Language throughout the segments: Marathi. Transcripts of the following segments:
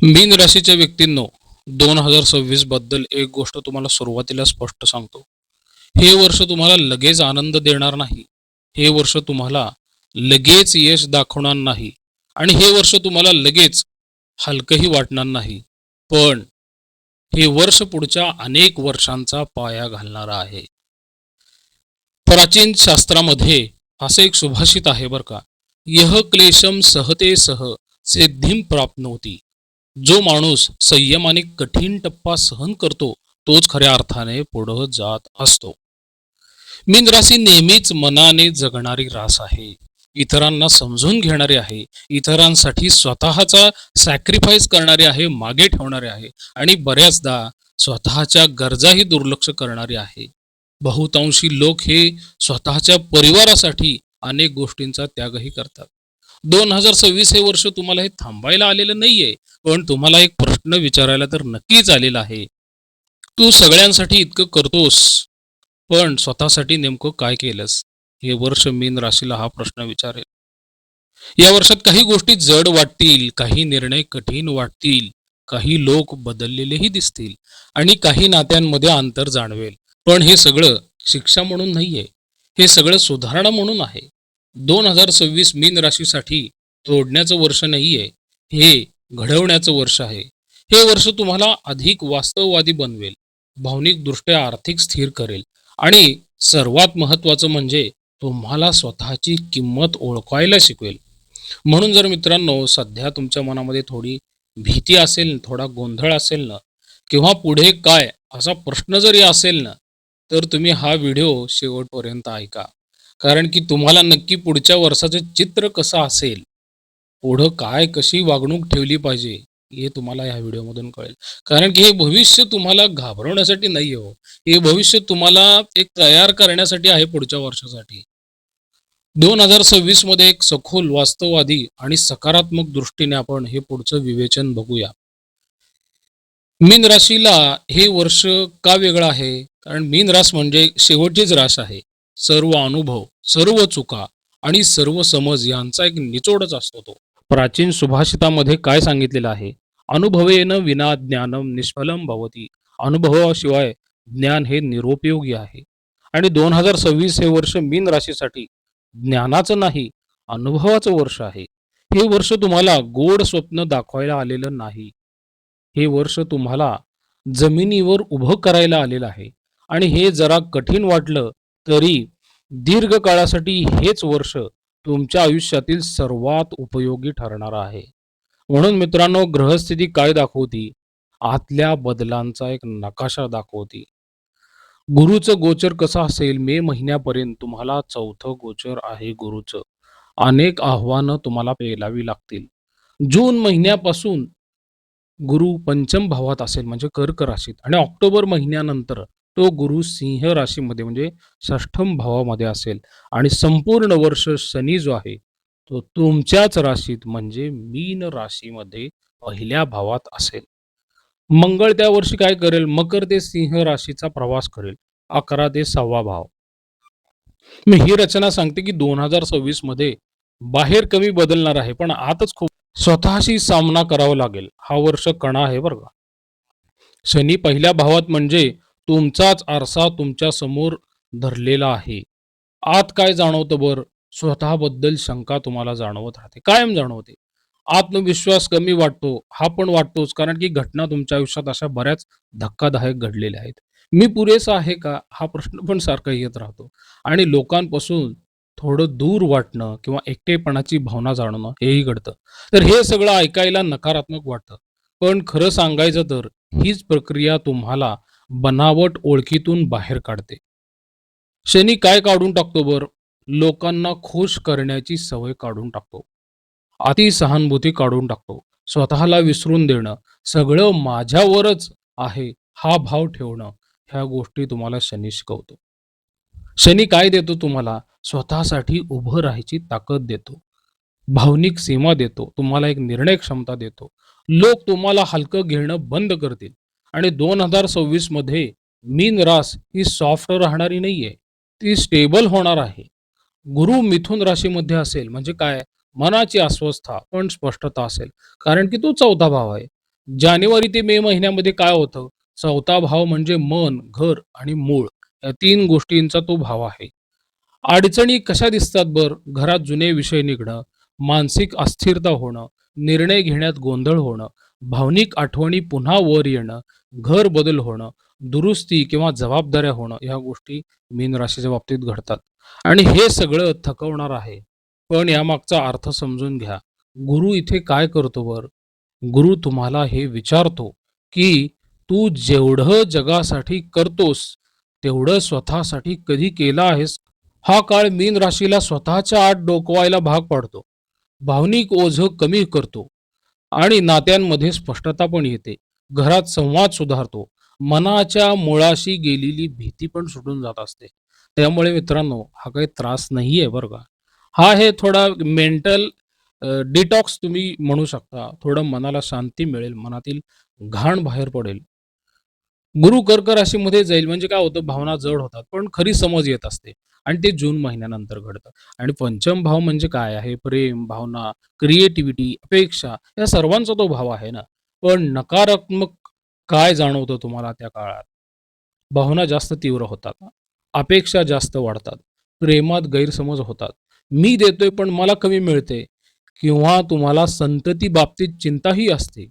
मीन राशीच्या व्यक्तींनो, 2026 बद्दल एक गोष्ट तुम्हाला सुरुवातीला स्पष्ट सांगतो. हे वर्ष तुम्हाला लगेच आनंद देणार नाही. हे वर्ष तुम्हाला लगेच यश दाखवणार नाही आणि हे वर्ष तुम्हाला लगेच हलकंही वाटणार नाही. पण हे वर्ष पुढच्या अनेक वर्षांचा पाया घालणार आहे. प्राचीन शास्त्रामध्ये असं एक सुभाषित आहे बरं का. यह क्लेशम सहते सह सिद्धिम प्राप्नोती. जो माणूस संयमाने कठीण टप्पा सहन करतो तोच खऱ्या अर्थाने पुढे जात असतो. मीन राशी नेहमीच मनाने जगणारी रास आहे. इतरांना समजून घेणारी आहे. इतरांसाठी स्वतःचा सॅक्रिफाईस करणारी आहे, मागे ठेवणारी आहे आणि बऱ्याचदा स्वतःच्या गरजाही दुर्लक्ष करणारी आहे. बहुतांशी लोक हे स्वतःच्या परिवारासाठी अनेक गोष्टींचा त्यागही करतात. 2026 हे वर्ष तुम्हाला हे थांबायला आलेलं नाहीये, पण तुम्हाला एक प्रश्न विचारायला तर नक्कीच आलेला आहे. तू सगळ्यांसाठी इतकं करतोस, पण स्वतःसाठी नेमकं काय केलंस? हे वर्ष मीन राशीला हा प्रश्न विचारेल. या वर्षात काही गोष्टी जड वाटतील, काही निर्णय कठीण वाटतील, काही लोक बदललेलेही दिसतील आणि काही नात्यांमध्ये अंतर जाणवेल. पण हे सगळं शिक्षा म्हणून नाहीये, हे सगळं सुधारणा म्हणून आहे. 2026 मीन राशीसाठी तोडण्याचं वर्ष नाहीये, हे घडवण्याचं वर्ष आहे. हे वर्ष तुम्हाला अधिक वास्तववादी बनवेल, भावनिकदृष्ट्या आर्थिक स्थिर करेल आणि सर्वात महत्त्वाचं म्हणजे तुम्हाला स्वतःची किंमत ओळखायला शिकवेल. म्हणून जर मित्रांनो सध्या तुमच्या मनामध्ये थोडी भीती असेल, थोडा गोंधळ असेल ना, किंवा पुढे काय असा प्रश्न जरी असेल ना, तर तुम्ही हा व्हिडिओ शेवटपर्यंत ऐका. कारण की तुम्हाला नक्की पुढच्या वर्षाचं चित्र कसं असेल, पुढं काय कशी वागणूक ठेवली पाहिजे, हे तुम्हाला या व्हिडिओमधून कळेल. कारण की हे भविष्य तुम्हाला घाबरवण्यासाठी नाही हो. हे भविष्य तुम्हाला एक तयार करण्यासाठी आहे पुढच्या वर्षासाठी. 2026 मध्ये एक सखोल वास्तववादी आणि सकारात्मक दृष्टीने आपण हे पुढचं विवेचन बघूया. मीन राशीला हे वर्ष का वेगळं आहे? कारण मीन रास म्हणजे शेवटचीच रास आहे. सर्व अनुभव, सर्व चुका आणि सर्व समज यांचा एक निचोडच असतो तो. प्राचीन सुभाषितामध्ये काय सांगितलेलं आहे? अनुभवेन विना ज्ञानम निष्फलम भवती. अनुभवाशिवाय ज्ञान हे निरुपयोगी आहे. आणि 2026 हे वर्ष मीन राशीसाठी ज्ञानाचं नाही, अनुभवाचं वर्ष आहे. हे वर्ष तुम्हाला गोड स्वप्न दाखवायला आलेलं नाही. हे वर्ष तुम्हाला जमिनीवर उभं करायला आलेलं आहे. आणि हे जरा कठीण वाटलं तरी दीर्घ काळासाठी हेच वर्ष तुमच्या आयुष्यातील सर्वात उपयोगी ठरणार आहे. म्हणून मित्रांनो, ग्रहस्थिती काय दाखवती? आतल्या बदलांचा एक नकाशा दाखवती. गुरुचं गोचर कसं असेल? मे महिन्यापर्यंत तुम्हाला चौथं गोचर आहे गुरुचं. अनेक आव्हानं तुम्हाला पेलावी लागतील. जून महिन्यापासून गुरु पंचम भावात असेल म्हणजे कर्क राशीत आणि ऑक्टोबर महिन्यानंतर तो गुरु सिंह राशीमध्ये म्हणजे षष्ठम भावामध्ये असेल आणि संपूर्ण वर्ष शनी जो आहे तो तुमच्याच राशीत म्हणजे मीन राशीमध्ये पहिल्या भावात असेल. मंगळ त्या वर्षी काय करेल? मकर ते सिंह राशीचा प्रवास करेल, 11 ते 6वा भाव. मी ही रचना सांगते की 2026 मध्ये बाहेर कमी बदलणार आहे पण आतच खूप स्वतःशी सामना करावा लागेल. हा वर्ष कणा आहे बरं का. शनी पहिल्या भावात म्हणजे तुमचाच आरसा तुमच्या समोर धरलेला आहे. आत काय जाणवतं बर? स्वतःबद्दल शंका तुम्हाला जाणवत राहते, कायम जाणवते. आत्मविश्वास कमी वाटतो, हा पण वाटतोच, कारण की घटना तुमच्या आयुष्यात अशा बऱ्याच धक्कादायक घडलेल्या आहेत. मी पुरेसा आहे का हा प्रश्न पण सारखा येत राहतो आणि लोकांपासून थोडं दूर वाटणं किंवा एकटेपणाची भावना जाणवणं हेही घडतं. तर हे सगळं ऐकायला नकारात्मक वाटतं, पण खरं सांगायचं तर हीच प्रक्रिया तुम्हाला बनावट ओळखीतून बाहेर काढते. शनी काय काढून टाकतो बर? लोकांना खुश करण्याची सवय काढून टाकतो. अति सहानुभूती काढून टाकतो. स्वतःला विसरून देणं, सगळं माझ्यावरच आहे हा भाव ठेवणं, ह्या गोष्टी तुम्हाला शनी शिकवतो. शनी काय देतो तुम्हाला? स्वतःसाठी उभं राहायची ताकद देतो. भावनिक सीमा देतो. तुम्हाला एक निर्णय क्षमता देतो. लोक तुम्हाला हलकं घेणं बंद करतील आणि 2026 मध्ये मीन रास ही सॉफ्ट राहणारी नाहीये. ती स्टेबल होणार आहे. गुरु मिथुन राशीमध्ये असेल म्हणजे काय? मनाची अस्वस्थता पण स्पष्टता असेल. कारण की तो 4था भाव आहे. जानेवारी ते मे महिन्यामध्ये काय होतं? चौथा भाव म्हणजे मन, घर आणि मूळ या 3 गोष्टींचा तो भाव आहे. अडचणी कशा दिसतात बरं? घरात जुने विषय निघणं, मानसिक अस्थिरता होणं, निर्णय घेण्यात गोंधळ होणं, भावनिक आठवणी पुन्हा वर येणं, घर बदल होणं, दुरुस्ती किंवा जबाबदाऱ्या होणं, ह्या गोष्टी मीन राशीच्या बाबतीत घडतात. आणि हे सगळं थकवणार आहे. पण यामागचा अर्थ समजून घ्या. गुरु इथे काय करतो बरं? गुरु तुम्हाला हे विचारतो, की तू जेवढं जगासाठी करतोस, तेवढं स्वतःसाठी कधी केलं आहेस? हा काळ मीन राशीला स्वतःच्या आत डोकवायला भाग पाडतो. भावनिक ओझं कमी करतो आणि नात्यांमध्ये स्पष्टता पण येते. घरात संवाद सुधारतो. मनाच्या मुळाशी गेलेली भीती पण सुटून जात असते. त्यामुळे मित्रांनो, हा काही त्रास नाहीये बरं का. हा आहे थोडा मेंटल डिटॉक्स तुम्ही म्हणू शकता. थोडं मनाला शांती मिळेल, मनातील घाण बाहेर पडेल. गुरु कर्क राशीमध्ये जाईल म्हणजे काय होतं, भावना जड होतात, पण खरी समज येत असते आणि ते जून महिन्यानंतर घडतं. आणि पंचम भाव म्हणजे काय आहे? प्रेम, भावना, क्रिएटिव्हिटी, अपेक्षा या सर्वांचा तो भाव आहे ना. पण नकारात्मक काय जाणवतं तुम्हाला त्या काळात? भावना जास्त तीव्र होतात. अपेक्षा जास्त वाढतात. प्रेमात गैरसमज होतात. मी देतोय पण मला कमी मिळते किंवा तुम्हाला संतती बाबतीत चिंताही असते.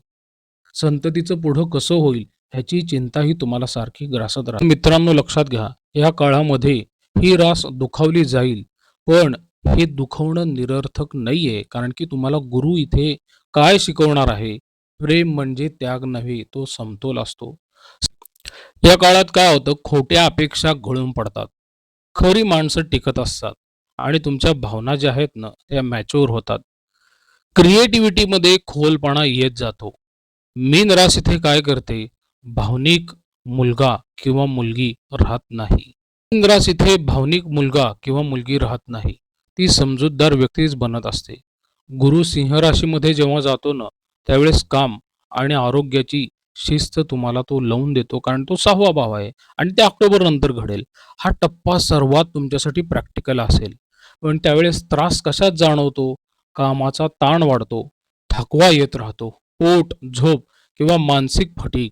संततीचं पुढं कसं होईल ह्याची चिंताही तुम्हाला सारखी ग्रासत राहते. मित्रांनो लक्षात घ्या, या काळामध्ये ही रास दुखावली जाईल, पण हे दुखवणं निरर्थक नाहीये. कारण की तुम्हाला गुरु इथे काय शिकवणार आहे? प्रेम म्हणजे त्याग नव्हे, तो समतोल असतो. या काळात काय होतं, खोट्या अपेक्षा गळून पडतात. खरी माणसं टिकत असतात आणि तुमच्या भावना ज्या आहेत ना, त्या मॅच्युअर होतात. क्रिएटिव्हिटीमध्ये खोलपणा येत जातो. मीन रास इथे काय करते? भावनिक मुलगा किंवा मुलगी राहत नाही. मीन रास इथे भावनिक मुलगा किंवा मुलगी राहत नाही. ती समजूतदार व्यक्तीच बनत असते. गुरु सिंह राशीमध्ये जेव्हा जातो ना, त्यावेळेस काम आणि आरोग्याची शिस्त तुम्हाला तो लावून देतो. कारण तो 6वा भाव आहे आणि ते ऑक्टोबर नंतर घडेल. हा टप्पा सर्वात तुमच्यासाठी प्रॅक्टिकल असेल. पण त्यावेळेस त्रास कशात जाणवतो? कामाचा ताण वाढतो, थकवा येत राहतो, पोट, झोप किंवा मानसिक फटीग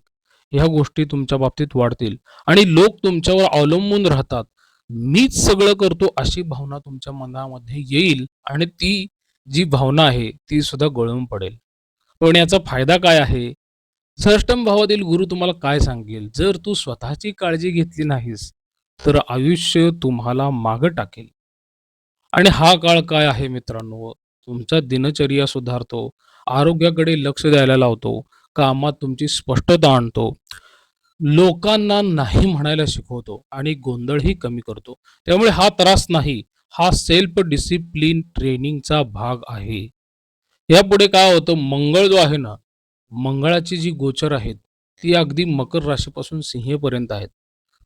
ह्या गोष्टी तुमच्या बाबतीत वाढतील आणि लोक तुमच्यावर अवलंबून राहतात. मीच सगळं करतो अशी भावना तुमच्या मनामध्ये येईल आणि ती जी भावना आहे ती सुद्धा गळून पडेल. पण याचा फायदा काय आहे? षष्टम भावातील गुरु तुम्हाला काय सांगेल? जर तू स्वतःची काळजी घेतली नाहीस, तर आयुष्य तुम्हाला मागं टाकेल. आणि हा काळ काय आहे मित्रांनो, तुमचा दिनचर्या सुधारतो, आरोग्याकडे लक्ष द्यायला लावतो, कामात तुमची स्पष्टता आणतो, लोकांना नाही म्हणायला शिकवतो आणि गोंधळही कमी करतो. त्यामुळे हा त्रास नाही, हा सेल्फ डिसिप्लिन ट्रेनिंगचा भाग आहे. यापुढे काय होतं, मंगळ जो आहे ना, मंगळाची जी गोचर आहेत, ती अगदी मकर राशीपासून सिंहेपर्यंत आहेत.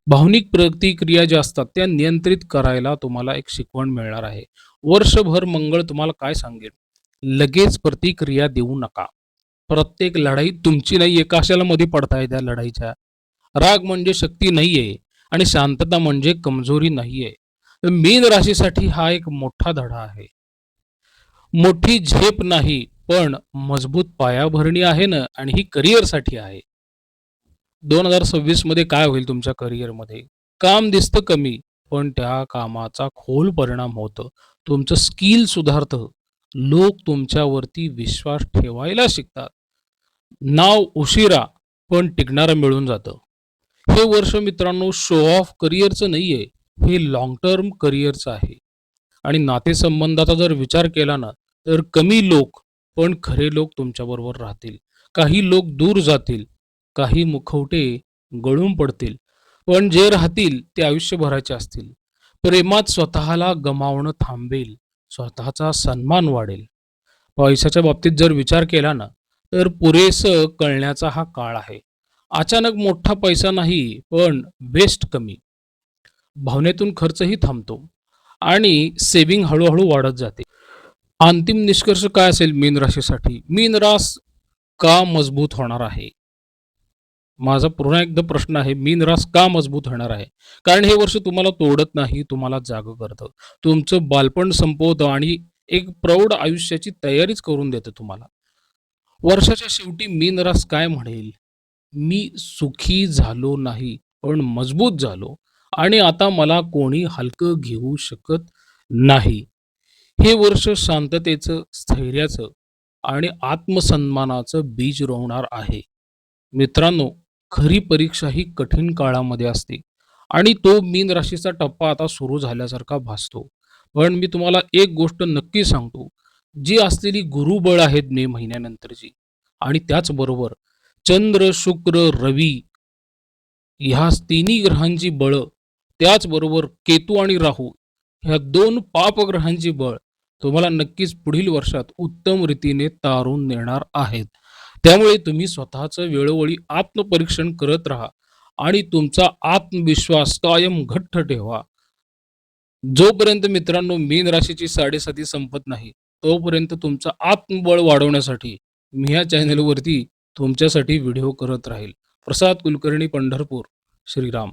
भावनिक प्रतिक्रिया ज्या असतात त्या नियंत्रित करायला तुम्हाला एक शिकवण मिळणार आहे. वर्षभर मंगळ तुम्हाला काय सांगेल? लगेच प्रतिक्रिया देऊ नका. प्रत्येक लढाई तुमची नाहीये, कशाला मध्ये पडताय त्या लढाईच्या? राग म्हणजे शक्ती नाहीये आणि शांतता म्हणजे कमजोरी नाहीये. तर मीन राशीसाठी हा एक मोठा धडा आहे. मोठी झेप नाही, पण मजबूत पायाभरणी आहे ना आणि ही करिअरसाठी आहे. 2026 मध्ये काय होईल तुमच्या करिअरमध्ये? काम दिसतं कमी, पण त्या कामाचा खोल परिणाम होतो. तुमचं स्किल सुधारतं. लोक तुमच्यावरती विश्वास ठेवायला शिकतात. नाव उशिरा पण टिकणारं मिळून जातं. हे वर्ष मित्रांनो शो ऑफ करिअरचं नाहीये. हे लाँग टर्म करिअरचं आहे. आणि नातेसंबंधाचा जर विचार केला ना, तर कमी लोक, पण खरे लोक तुमच्याबरोबर राहतील. काही लोक दूर जातील, काही मुखवटे गळून पडतील, पण जे राहतील ते आयुष्यभराचे असतील. प्रेमात स्वतःला गमावणं थांबेल, स्वतःचा सन्मान वाढेल. पैशाच्या बाबतीत जर विचार केला ना, तर पुरेसं कळण्याचा हा काळ आहे. अचानक मोठा पैसा नाही, पण वेस्ट कमी. भावनेतून खर्चही थांबतो आणि सेव्हिंग हळू-हळू वाढत जाते. अंतिम निष्कर्ष काय असेल मीन राशीसाठी? मीन रास का मजबूत होणार आहे? माझा पुन्हा एकदा प्रश्न आहे, मीन रास का मजबूत होणार आहे? कारण हे वर्ष तुम्हाला तोडत नाही, तुम्हाला जागं करतं. तुमचं बालपण संपवतं आणि एक प्रौढ आयुष्याची तयारीच करून देतं तुम्हाला. वर्षाच्या शेवटी मीन रास काय म्हणेल? मी सुखी झालो नाही, पण मजबूत झालो आणि आता मला कोणी हलकं घेऊ शकत नाही. हे वर्ष शांततेचं, स्थैर्याचं आणि आत्मसन्मानाचं बीज रोवणार आहे. मित्रांनो, खरी परीक्षा ही कठीण काळामध्ये असते आणि तो मीन राशीचा टप्पा आता सुरू झाल्यासारखा भासतो. पण मी तुम्हाला एक गोष्ट नक्की सांगतो, जी असलेली गुरुबळ आहेत मे महिन्यानंतरची आणि त्याचबरोबर चंद्र, शुक्र, रवी ह्या तिन्ही ग्रहांची बळं, त्याचबरोबर केतू आणि राहू ह्या 2 पापग्रहांची बळ तुम्हाला नक्कीच पुढील वर्षात उत्तम रीतीने तारून नेणार आहेत. त्यामुळे तुम्ही स्वतःचं वेळोवेळी आत्मपरीक्षण करत राहा आणि तुमचा आत्मविश्वास कायम घट्ट ठेवा. जोपर्यंत मित्रांनो मीन राशीची 7.5 संपत नाही, तोपर्यंत तुमचं आत्मबळ वाढवण्यासाठी मी या चॅनलवरती तुमच्यासाठी व्हिडिओ करत राहील. प्रसाद कुलकर्णी, पंढरपूर. श्रीराम.